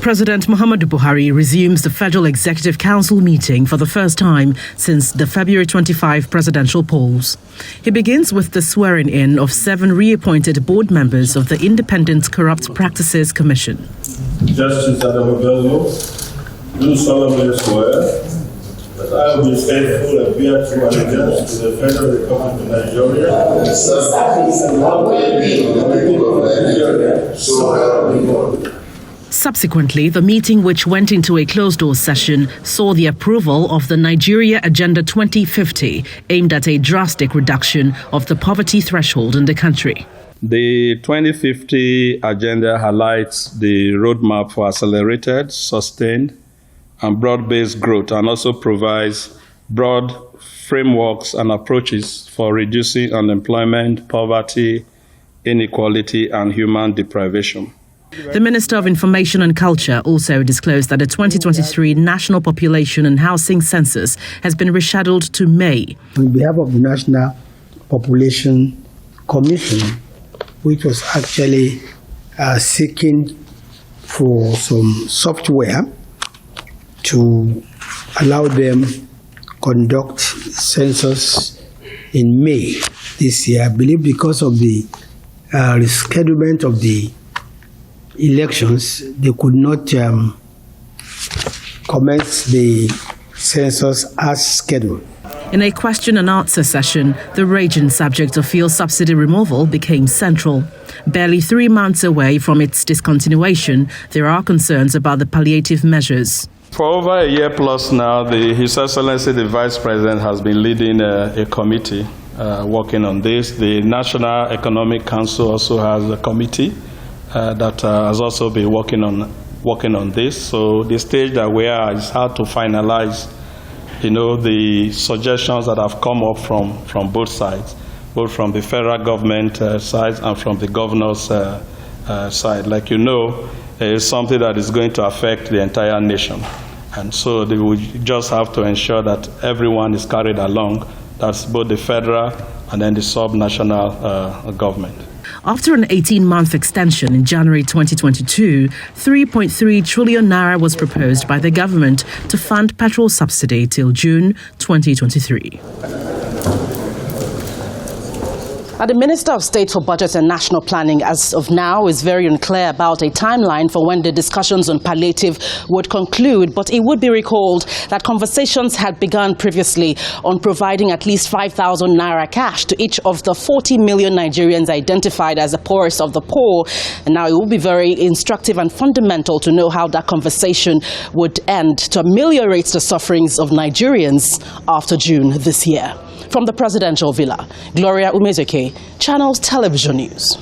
President Muhammadu Buhari resumes the Federal Executive Council meeting for the first time since the February 25 presidential polls. He begins with the swearing-in of 7 reappointed board members of the Independent Corrupt Practices Commission. Justice Adamu Bello, do solemnly swear that I will be faithful and bear true allegiance to the Federal Republic of Nigeria. Subsequently, the meeting, which went into a closed-door session, saw the approval of the Nigeria Agenda 2050, aimed at a drastic reduction of the poverty threshold in the country. The 2050 agenda highlights the roadmap for accelerated, sustained, and broad-based growth, and also provides broad frameworks and approaches for reducing unemployment, poverty, inequality, and human deprivation. The Minister of Information and Culture also disclosed that the 2023 National Population and Housing Census has been rescheduled to May. On behalf of the National Population Commission, which was actually seeking for some software to allow them conduct census in May this year, I believe because of the reschedulement of the elections, they could not commence the census as scheduled. In a question and answer session, the raging subject of fuel subsidy removal became central. Barely 3 months away from its discontinuation, there are concerns about the palliative measures. For over a year plus now, His Excellency the Vice President has been leading a committee working on this. The National Economic Council also has a committee that has also been working on this. So the stage that we are is hard to finalize, the suggestions that have come up from both sides, both from the federal government side and from the governor's side. Like it's something that is going to affect the entire nation. And so they will just have to ensure that everyone is carried along. That's both the federal and then the sub-national government. After an 18-month extension in January 2022, 3.3 trillion naira was proposed by the government to fund petrol subsidy till June 2023. The Minister of State for Budget and National Planning, as of now, is very unclear about a timeline for when the discussions on palliative would conclude, but it would be recalled that conversations had begun previously on providing at least 5,000 naira cash to each of the 40 million Nigerians identified as the poorest of the poor. And now it will be very instructive and fundamental to know how that conversation would end to ameliorate the sufferings of Nigerians after June this year. From the presidential villa, Gloria Umezeke, Channels Television News.